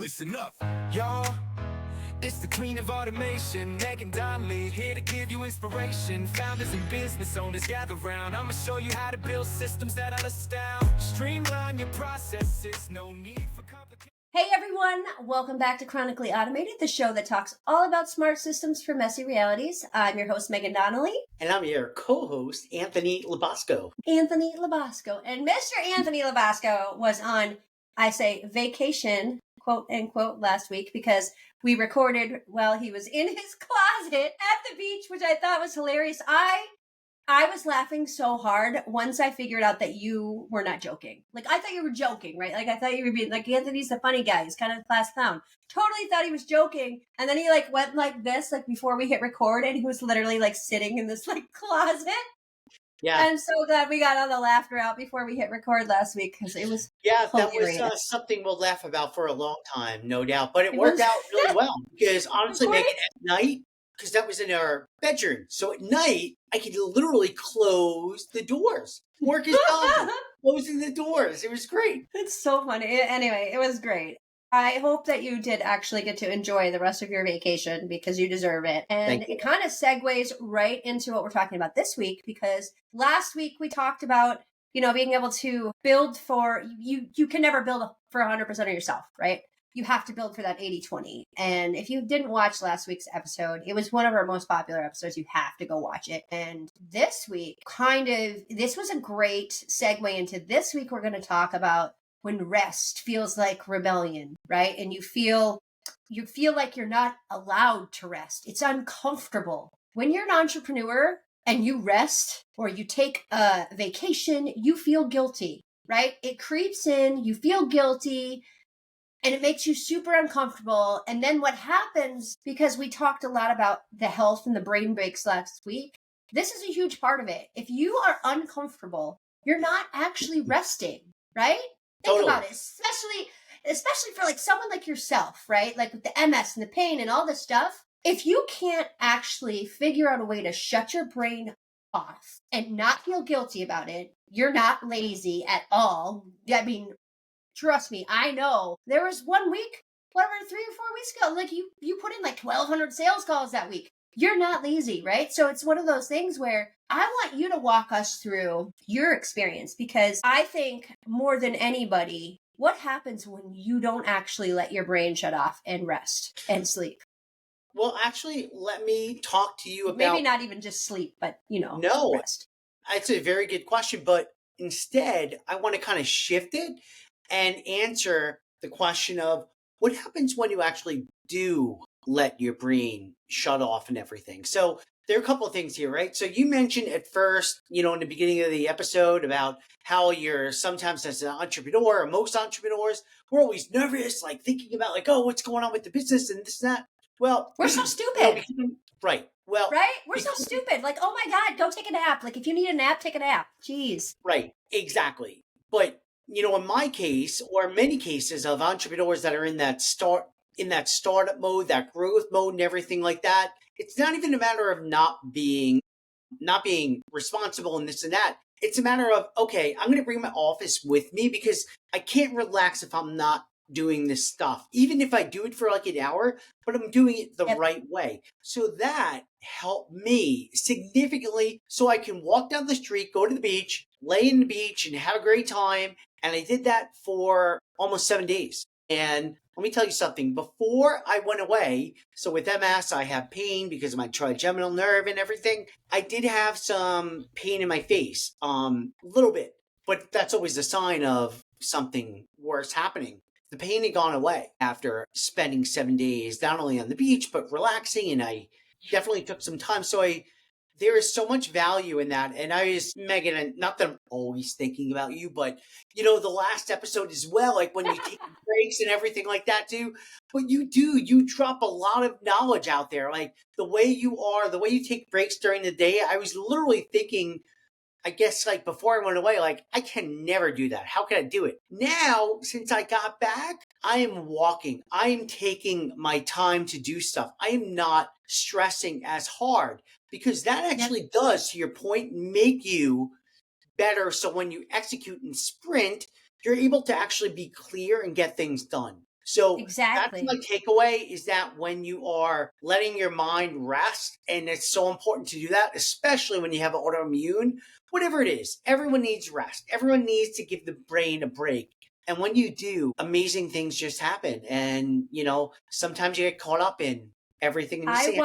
listen up, y'all. It's the queen of automation, Meghan, Donnelly, here to give you inspiration. Founders and business owners gather round. I'ma show you how to build systems that'll astound. Streamline your processes, no need for complicated. Hey everyone, welcome back to Chronically Automated, the show that talks all about smart systems for messy realities. I'm your host, Meghan Donnelly. And I'm your co-host, Anthony Labasco. Anthony Labasco. And Mr. Anthony Labasco was on, I say, vacation, quote unquote, last week because we recorded while he was in his closet at the beach, which I thought was hilarious. I was laughing so hard once I figured out that you were not joking. Like, I thought you were joking, right? Like, I thought you were being, like, Anthony's the funny guy. He's kind of the class clown. Totally thought he was joking. And then he, like, went like this, like, before we hit record, and he was literally, like, sitting in this, like, closet. Yeah. I'm so glad we got all the laughter out before we hit record last week, because it was hilarious. That was something we'll laugh about for a long time, no doubt. But it worked out really well, because honestly, Meghan, at night, because that was in our bedroom. So at night, I could literally close the doors. Work is done. Closing the doors. It was great. It's so funny. Anyway, it was great. I hope that you did actually get to enjoy the rest of your vacation because you deserve it. And it kind of segues right into what we're talking about this week, because last week we talked about, you know, being able to build for, you can never build for 100% of yourself, right? You have to build for that 80-20. And if you didn't watch last week's episode, it was one of our most popular episodes. You have to go watch it. And this week, this was a great segue into this week. We're going to talk about when rest feels like rebellion, right? And you feel like you're not allowed to rest. It's uncomfortable. When you're an entrepreneur and you rest or you take a vacation, you feel guilty, right? It creeps in, you feel guilty, and it makes you super uncomfortable. And then what happens, because we talked a lot about the health and the brain breaks last week, this is a huge part of it. If you are uncomfortable, you're not actually resting, right? Think about it, especially for like someone like yourself, right? Like with the MS and the pain and all this stuff. If you can't actually figure out a way to shut your brain off and not feel guilty about it, you're not lazy at all. I mean, trust me, I know. There was 1 week, 3 or 4 weeks ago, like you put in like 1,200 sales calls that week. You're not lazy, right? So it's one of those things where I want you to walk us through your experience, because I think more than anybody, what happens when you don't actually let your brain shut off and rest and sleep? Well, actually, let me talk to you about... Maybe not even just sleep, but, rest. It's a very good question, but instead, I want to kind of shift it and answer the question of what happens when you actually do let your brain shut off and everything. So there are a couple of things here, right? So you mentioned at first, in the beginning of the episode about how you're sometimes as an entrepreneur, or most entrepreneurs, we're always nervous, like thinking about like, oh, what's going on with the business and this and that. Well, we're so stupid. Right. Well, right? We're so stupid. Like, oh my God, go take a nap. Like if you need a nap, take a nap. Jeez. Right. Exactly. But in my case, or many cases of entrepreneurs that are in that startup mode, that growth mode and everything like that, it's not even a matter of not being responsible and this and that. It's a matter of, okay, I'm going to bring my office with me because I can't relax if I'm not doing this stuff, even if I do it for like an hour, but I'm doing it the right way. So that helped me significantly so I can walk down the street, go to the beach, lay in the beach and have a great time. And I did that for almost 7 days. And let me tell you something, before I went away, so with MS, I have pain because of my trigeminal nerve and everything. I did have some pain in my face, a little bit, but that's always a sign of something worse happening. The pain had gone away after spending 7 days, not only on the beach, but relaxing. And I definitely took some time. So there is so much value in that. And Meghan, and not that I'm always thinking about you, but the last episode as well, like when you take breaks and everything like that too, but you drop a lot of knowledge out there. Like the way you take breaks during the day. I was literally thinking, I guess like before I went away, like I can never do that. How can I do it? Now, since I got back, I am walking. I am taking my time to do stuff. I am not stressing as hard because that actually does, to your point, make you better. So when you execute and sprint, you're able to actually be clear and get things done. So that's my Exactly. takeaway, is that when you are letting your mind rest, and it's so important to do that, especially when you have autoimmune, whatever it is, everyone needs rest. Everyone needs to give the brain a break. And when you do, amazing things just happen. And, sometimes you get caught up in everything and you say,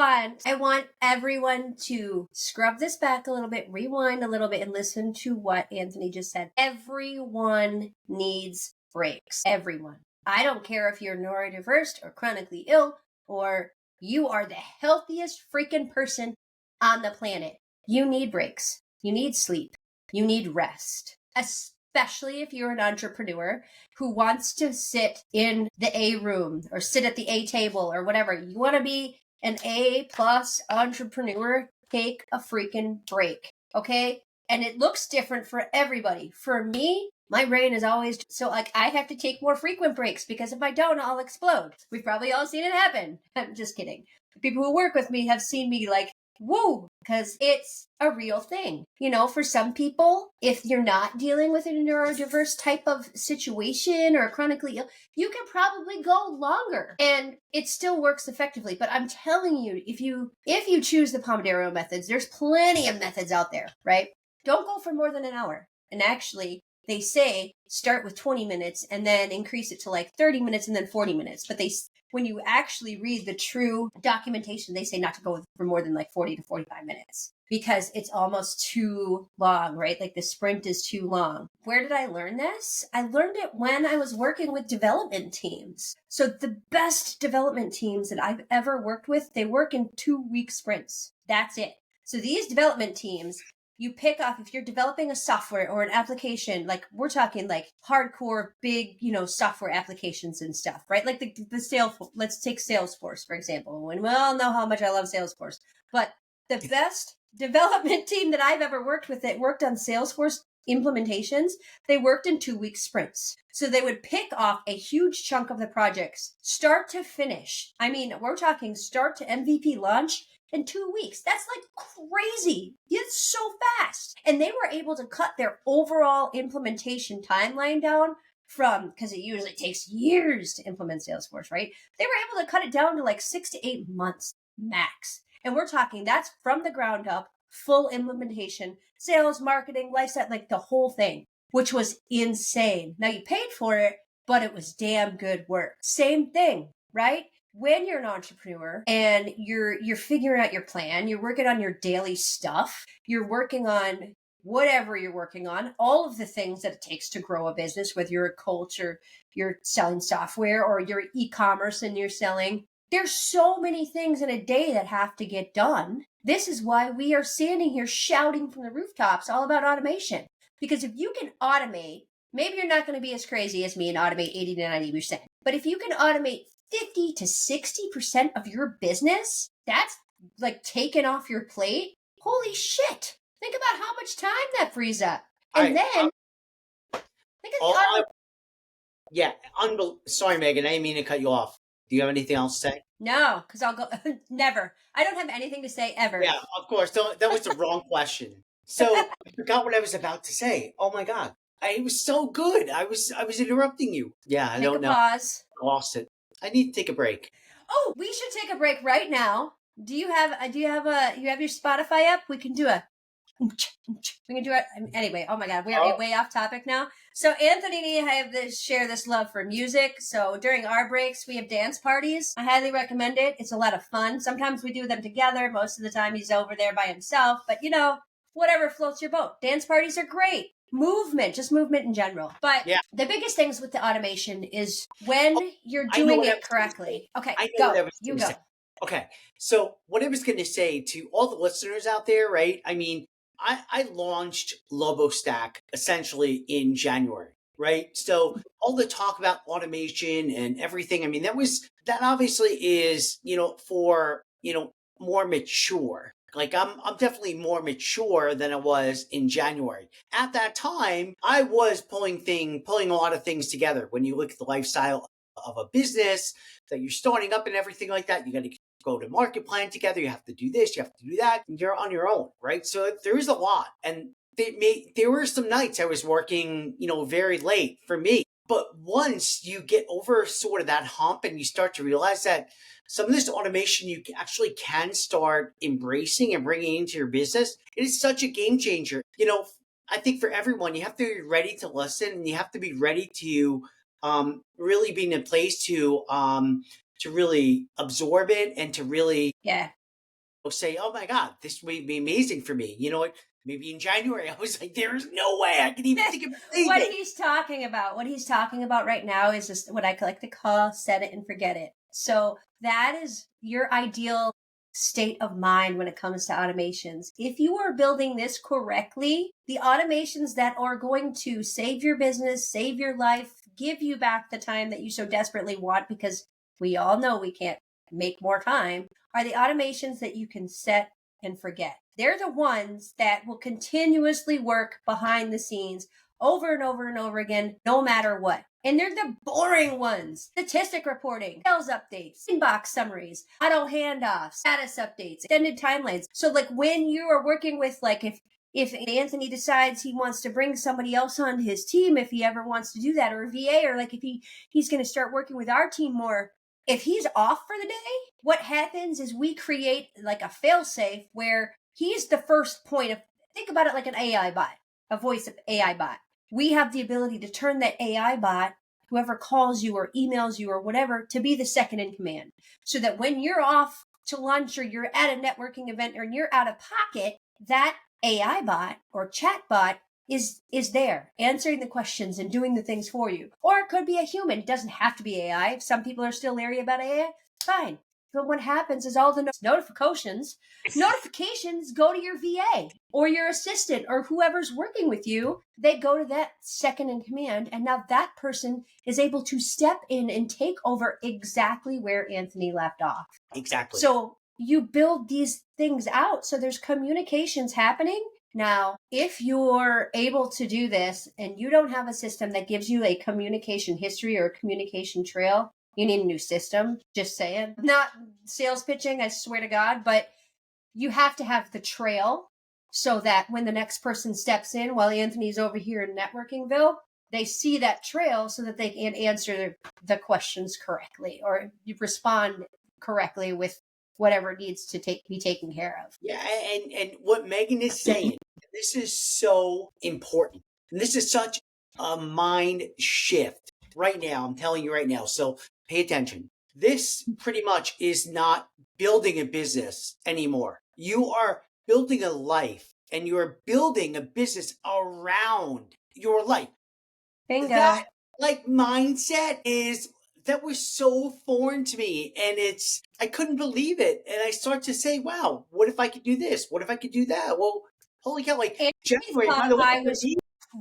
I want everyone to scrub this back a little bit, rewind a little bit, and listen to what Anthony just said. Everyone needs breaks. Everyone. I don't care if you're neurodiverse or chronically ill, or you are the healthiest freaking person on the planet. You need breaks. You need sleep. You need rest. Especially if you're an entrepreneur who wants to sit in the A room or sit at the A table or whatever. You want to be an A plus entrepreneur, take a freaking break. Okay. And it looks different for everybody. For me, my brain is always so I have to take more frequent breaks, because if I don't, I'll explode. We've probably all seen it happen. I'm just kidding. The people who work with me have seen me woo, because it's a real thing. For some people, if you're not dealing with a neurodiverse type of situation or chronically ill, you can probably go longer and it still works effectively. But I'm telling you, if you choose the Pomodoro methods, there's plenty of methods out there, right? Don't go for more than an hour. And actually, they say start with 20 minutes and then increase it to 30 minutes and then 40 minutes. But when you actually read the true documentation, they say not to go for more than 40 to 45 minutes, because it's almost too long, right? The sprint is too long. Where did I learn this? I learned it when I was working with development teams. So the best development teams that I've ever worked with, they work in 2-week sprints. That's it. So these development teams, you pick off, if you're developing a software or an application, we're talking hardcore big, software applications and stuff, right? The Salesforce, let's take Salesforce, for example. And we all know how much I love Salesforce, but the best development team that I've ever worked with that worked on Salesforce implementations, they worked in 2-week sprints. So they would pick off a huge chunk of the projects, start to finish. I mean, we're talking start to MVP launch in 2 weeks. That's crazy. It's so fast. And they were able to cut their overall implementation timeline down from, because it usually takes years to implement Salesforce, right? They were able to cut it down to 6 to 8 months max. And we're talking that's from the ground up, full implementation, sales, marketing, lifestyle, the whole thing, which was insane. Now you paid for it, but it was damn good work. Same thing, right? When you're an entrepreneur and you're figuring out your plan, you're working on your daily stuff, you're working on whatever you're working on, all of the things that it takes to grow a business, whether you're a coach or you're selling software or you're e-commerce and you're selling, there's so many things in a day that have to get done. This is why we are standing here shouting from the rooftops all about automation. Because if you can automate, maybe you're not going to be as crazy as me and automate 80 to 90%. But if you can automate 50 to 60% of your business, that's taken off your plate. Holy shit. Think about how much time that frees up. And then think of sorry, Megan, I didn't mean to cut you off. Do you have anything else to say? No, because I'll go never. I don't have anything to say ever. Yeah, of course. That was the wrong question. So I forgot what I was about to say. Oh my God. It was so good. I was interrupting you. Yeah, I don't know. Pause. I lost it. I need to take a break. Oh, we should take a break right now. Do you have your Spotify up? We can do it. Anyway, oh my God, we are way off topic now. So Anthony and I have share this love for music. So during our breaks, we have dance parties. I highly recommend it. It's a lot of fun. Sometimes we do them together. Most of the time he's over there by himself, but whatever floats your boat. Dance parties are great. Just movement in general. But the biggest things with the automation is when you're doing it correctly. Okay, go. You go. Okay, so what I was going to say to all the listeners out there, right? I mean, I launched LoboStack essentially in January, right? So all the talk about automation and everything, I mean, that obviously is, for, more mature. I'm definitely more mature than I was in January. At that time, I was pulling a lot of things together. When you look at the lifestyle of a business that you're starting up and everything like that, you got to go to market plan together. You have to do this, you have to do that. And you're on your own, right? So there is a lot. And there were some nights I was working, very late for me. But once you get over sort of that hump and you start to realize that some of this automation you actually can start embracing and bringing into your business, it is such a game changer. I think for everyone, you have to be ready to listen, and you have to be ready to really be in a place to really absorb it and to really Yeah. say, oh my God, this would be amazing for me. You know what? Maybe in January, I was like, there's no way I can even think of What it. he's talking about right now is just what I like to call set it and forget it. So that is your ideal state of mind when it comes to automations. If you are building this correctly, the automations that are going to save your business, save your life, give you back the time that you so desperately want, because we all know we can't make more time, are the automations that you can set and forget. They're the ones that will continuously work behind the scenes over and over and over again, no matter what. And they're the boring ones. Statistic reporting, sales updates, inbox summaries, auto handoffs, status updates, extended timelines. So like when you are working with, like, if Anthony decides he wants to bring somebody else on his team, if he ever wants to do that, or a VA, or like if he's going to start working with our team more, if he's off for the day, what happens is we create like a fail-safe where he's the first point of, think about it like an AI bot, a voice of AI bot. We have the ability to turn that AI bot, whoever calls you or emails you or whatever, to be the second in command. So that when you're off to lunch or you're at a networking event or you're out of pocket, that AI bot or chat bot is there answering the questions and doing the things for you. Or it could be a human. It doesn't have to be AI. If some people are still leery about AI, fine. But what happens is all the notifications go to your VA or your assistant or whoever's working with you. They go to that second in command. And now that person is able to step in and take over exactly where Anthony left off. Exactly. So you build these things out. So there's communications happening. Now, if you're able to do this and you don't have a system that gives you a communication history or a communication trail, you need a new system. Just saying. Not sales pitching, I swear to God, but you have to have the trail so that when the next person steps in while Anthony's over here in Networkingville, they see that trail so that they can answer the questions correctly or you respond correctly with whatever needs to be taken care of. Yeah, and what Meghan is saying, this is so important. And this is such a mind shift right now. I'm telling you right now. So pay attention. This pretty much is not building a business anymore. You are building a life, and you are building a business around your life. Bingo. That mindset that was so foreign to me, and I couldn't believe it. And I start to say, wow, what if I could do this? What if I could do that? Well, holy cow, like January, by the way, I was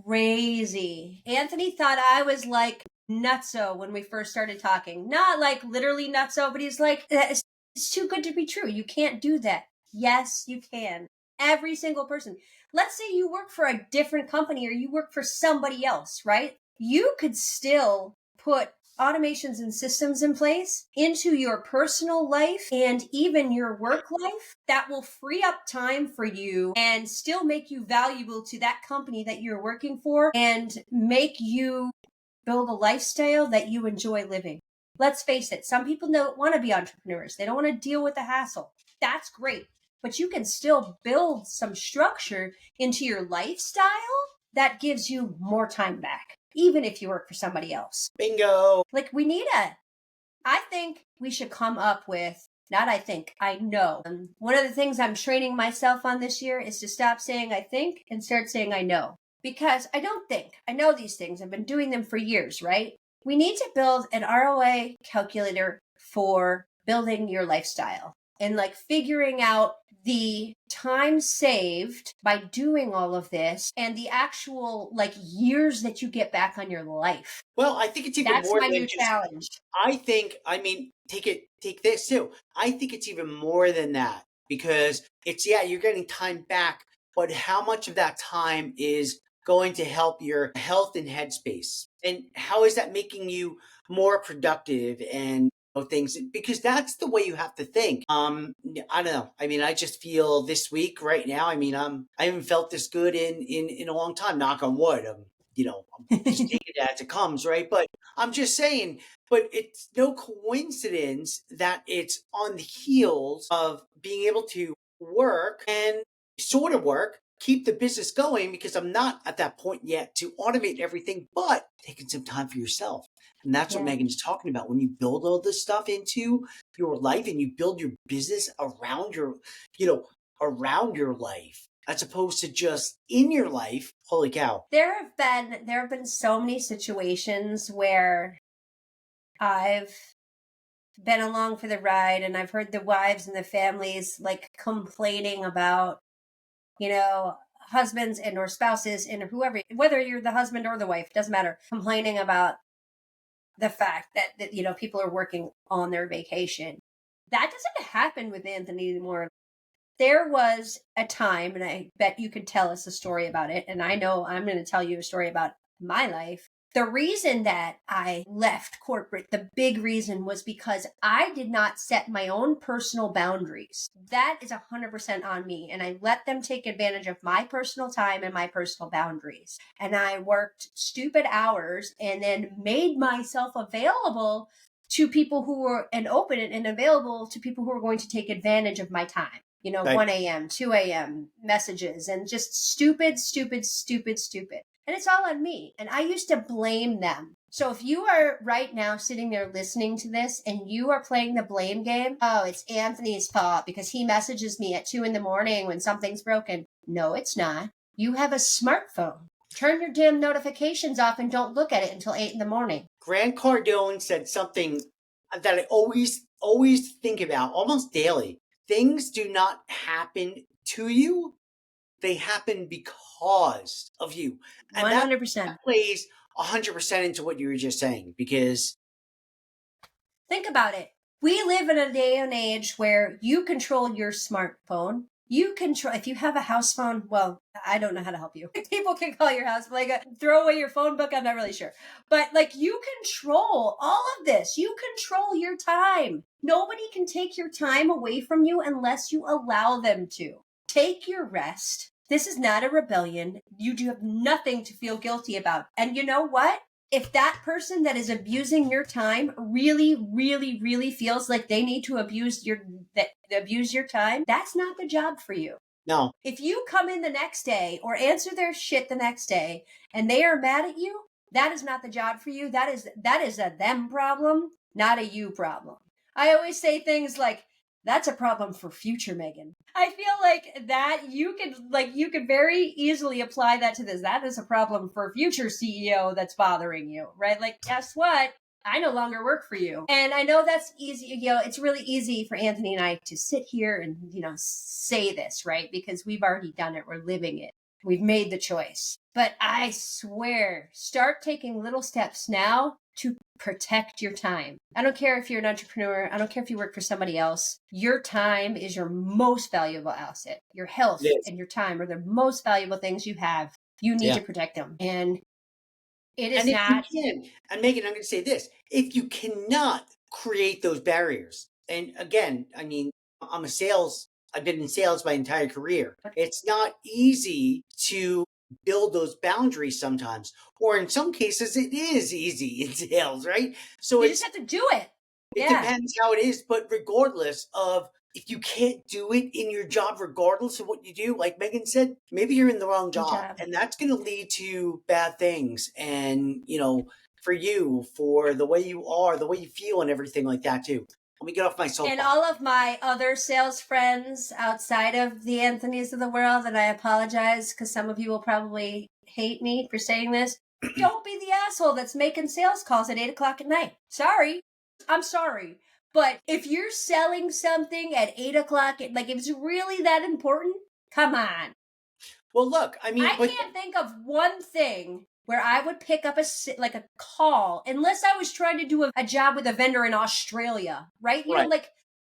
crazy. Anthony thought I was like nutso when we first started talking. Not like literally nutso, but he's like, it's too good to be true. You can't do that. Yes, you can. Every single person. Let's say you work for a different company or you work for somebody else, right? You could still put automations and systems in place into your personal life and even your work life that will free up time for you and still make you valuable to that company that you're working for and make you build a lifestyle that you enjoy living. Let's face it, some people don't want to be entrepreneurs. They don't want to deal with the hassle. That's great. But you can still build some structure into your lifestyle that gives you more time back, even if you work for somebody else. Bingo. Like I think we should come up with, I know. One of the things I'm training myself on this year is to stop saying I think and start saying I know. Because I don't think, I know these things. I've been doing them for years, right? We need to build an ROI calculator for building your lifestyle and like figuring out the time saved by doing all of this and the actual like years that you get back on your life. Well, I think it's even That's more my than new just, challenge. take this too. I think it's even more than that because you're getting time back, but how much of that time is going to help your health and headspace? And how is that making you more productive and things? Because that's the way you have to think. I don't know. I mean, I just feel this week right now, I mean, I haven't felt this good in a long time, knock on wood. I'm just taking it as it comes, right? But I'm just saying, but it's no coincidence that it's on the heels of being able to work and sort of work, keep the business going, because I'm not at that point yet to automate everything, but taking some time for yourself. And that's what Yeah. Megan is talking about. When you build all this stuff into your life and you build your business around around your life, as opposed to just in your life. Holy cow. There have been so many situations where I've been along for the ride and I've heard the wives and the families like complaining about, husbands and or spouses and whoever, whether you're the husband or the wife, doesn't matter, complaining about the fact that people are working on their vacation. That doesn't happen with Anthony anymore. There was a time, and I bet you could tell us a story about it, and I know I'm going to tell you a story about my life. The reason that I left corporate, the big reason, was because I did not set my own personal boundaries. That is 100% on me, and I let them take advantage of my personal time and my personal boundaries. And I worked stupid hours and then made myself available to people who were, and open it and available to people who were going to take advantage of my time. Right. 1 a.m., 2 a.m. messages and just stupid. And it's all on me. And I used to blame them. So if you are right now sitting there listening to this and you are playing the blame game, oh, it's Anthony's fault because he messages me at 2 a.m. when something's broken. No, it's not. You have a smartphone. Turn your damn notifications off and don't look at it until 8 a.m. Grant Cardone said something that I always think about almost daily. Things do not happen to you. They happen because of you. And 100%. that plays 100% into what you were just saying, because think about it. We live in a day and age where you control your smartphone. You control, if you have a house phone, well, I don't know how to help you. People can call your house, throw away your phone book. I'm not really sure. But you control all of this. You control your time. Nobody can take your time away from you unless you allow them to. Take your rest. This is not a rebellion. You do have nothing to feel guilty about. And you know what? If that person that is abusing your time really, really, really feels like they need to abuse your time, that's not the job for you. no. If you come in the next day or answer their shit the next day and they are mad at you, that is not the job for you. That is a them problem, not a you problem. I always say things like, that's a problem for future Meghan. I feel like that you could very easily apply that to this. That is a problem for future CEO that's bothering you, right? Like, guess what? I no longer work for you. And I know that's easy. It's really easy for Anthony and I to sit here and, say this, right? Because we've already done it. We're living it. We've made the choice. But I swear, start taking little steps now to protect your time. I don't care if you're an entrepreneur. I don't care if you work for somebody else. Your time is your most valuable asset. Your health and your time are the most valuable things you have. You need to protect them. And it is not. And Megan, I'm going to say this. If you cannot create those barriers, and again, I mean, I've been in sales my entire career. It's not easy to build those boundaries sometimes, or in some cases it is easy in sales, right? So you just have to do it. It depends how it is, but regardless of, if you can't do it in your job, regardless of what you do, like Megan said, maybe you're in the wrong job, and that's going to lead to bad things. And, for you, for the way you are, the way you feel and everything like that too. Let me get off my soapbox. And all of my other sales friends outside of the Anthonys of the world, and I apologize because some of you will probably hate me for saying this. Don't be the asshole that's making sales calls at 8:00 at night. Sorry. I'm sorry. But if you're selling something at 8:00, if it's really that important, come on. Well, look, I mean, I can't think of one thing where I would pick up a call unless I was trying to do a job with a vendor in Australia, right?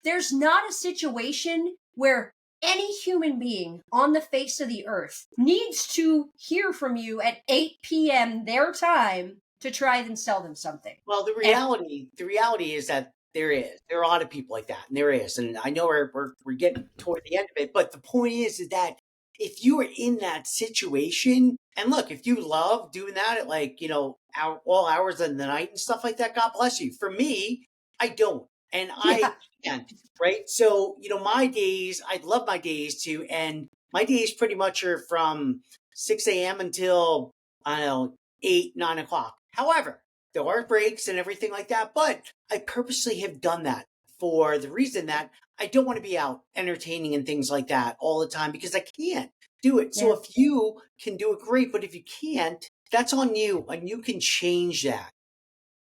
There's not a situation where any human being on the face of the earth needs to hear from you at 8 p.m. their time to try and sell them something. Well, the reality is that there are a lot of people like that, and there is, and I know we're getting toward the end of it, but the point is that if you are in that situation, and look, if you love doing that at like, all hours of the night and stuff like that, God bless you. For me, I don't. And Yeah. I can't, right? So, my days, I love my days too. And my days pretty much are from 6 a.m. until, I don't know, 8, 9 o'clock. However, there are breaks and everything like that. But I purposely have done that for the reason that I don't want to be out entertaining and things like that all the time because I can't do it. So Yeah. if you can do it, great. But if you can't, that's on you and you can change that.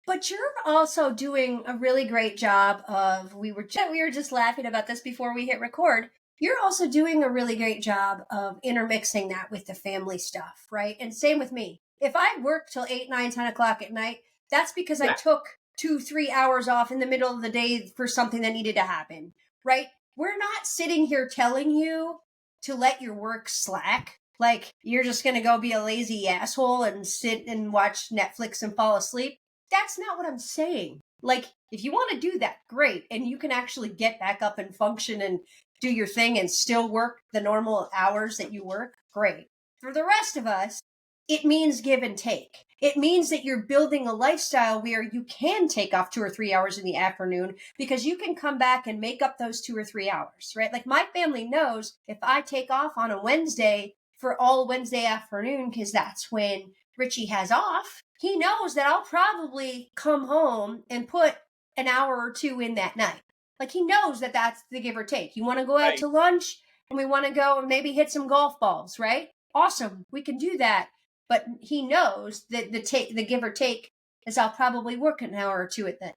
But you're also doing a really great job of, we were just laughing about this before we hit record. You're also doing a really great job of intermixing that with the family stuff, right? And same with me. If I work till 8, 9, 10 o'clock at night, that's because I Yeah. took 2, 3 hours off in the middle of the day for something that needed to happen, right? We're not sitting here telling you to let your work slack. Like you're just going to go be a lazy asshole and sit and watch Netflix and fall asleep. That's not what I'm saying. Like, if you want to do that, great. And you can actually get back up and function and do your thing and still work the normal hours that you work, great. For the rest of us, it means give and take. It means that you're building a lifestyle where you can take off 2 or 3 hours in the afternoon because you can come back and make up those 2 or 3 hours, right? Like my family knows if I take off on a Wednesday for all Wednesday afternoon, because that's when Richie has off, he knows that I'll probably come home and put an hour or 2 in that night. Like he knows that that's the give or take. You want to go out Right. to lunch and we want to go and maybe hit some golf balls, right? Awesome. We can do that. But he knows that the give or take is I'll probably work an hour or 2 at that,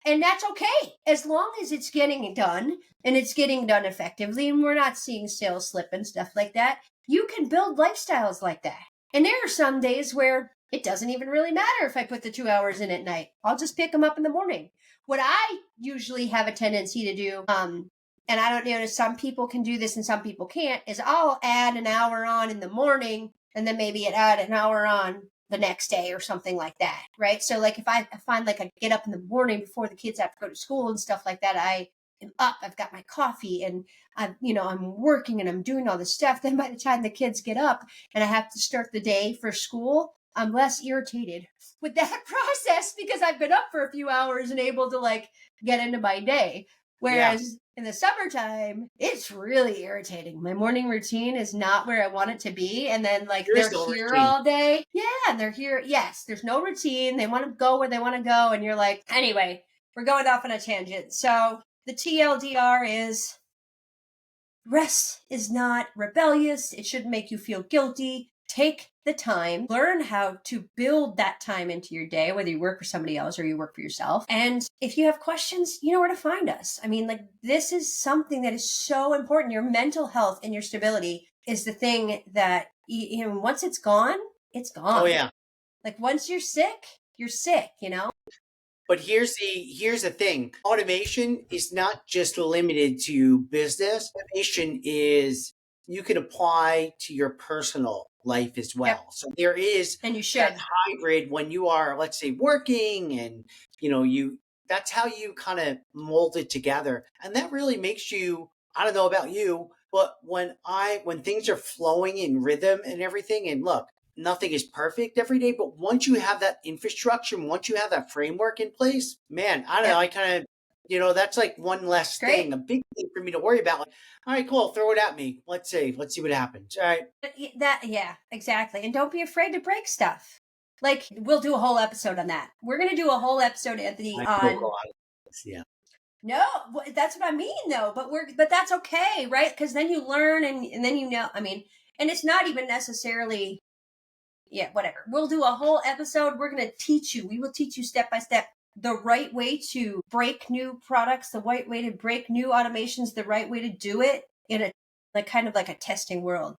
and that's okay. As long as it's getting done and it's getting done effectively and we're not seeing sales slip and stuff like that, you can build lifestyles like that. And there are some days where it doesn't even really matter if I put the 2 hours in at night. I'll just pick them up in the morning. What I usually have a tendency to do, and I don't know, some people can do this and some people can't, is I'll add an hour on in the morning and then maybe add an hour on the next day or something like that, right? So like if I find like I get up in the morning before the kids have to go to school and stuff like that, I am up, I've got my coffee and I'm working and I'm doing all this stuff. Then by the time the kids get up and I have to start the day for school, I'm less irritated with that process because I've been up for a few hours and able to like get into my day. Whereas in the summertime, it's really irritating. My morning routine is not where I want it to be. And then like There is they're no here routine. all day. Yeah, and they're here. Yes, there's no routine. They want to go where they want to go. And you're like, anyway, we're going off on a tangent. So the TLDR is rest is not rebellious. It shouldn't make you feel guilty. Take the time, learn how to build that time into your day, whether you work for somebody else or you work for yourself. And if you have questions, you know where to find us. I mean, like this is something that is so important. Your mental health and your stability is the thing that, once it's gone, it's gone. Oh yeah. Like once you're sick, you know? But here's the thing. Automation is not just limited to business. Automation is you can apply to your personal life as well. Yep. So there is And you should. that hybrid when you are, let's say, working and that's how you kind of mold it together. And that really makes you, I don't know about you, but when things are flowing in rhythm and everything, and look, nothing is perfect every day, but once you have that infrastructure, once you have that framework in place, man, I don't know, I kind of, that's like one less thing, a big thing for me to worry about. Like, all right, cool, throw it at me. Let's see what happens. All right. Yeah, exactly. And don't be afraid to break stuff. Like we'll do a whole episode on that. We're going to do a whole episode, Anthony, on. Yeah. No, that's what I mean though. But that's okay, right? Because then you learn and then I mean, and it's not even necessarily. Yeah, whatever. We'll do a whole episode. We're going to teach you. We will teach you step by step the right way to break new products, the right way to break new automations, the right way to do it in a like kind of like a testing world.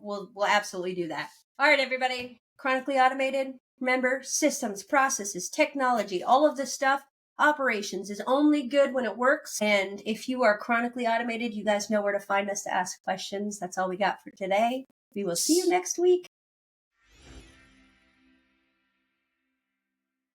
We'll absolutely do that. All right, everybody. Chronically automated. Remember, systems, processes, technology, all of this stuff, operations is only good when it works. And if you are chronically automated, you guys know where to find us to ask questions. That's all we got for today. We will see you next week.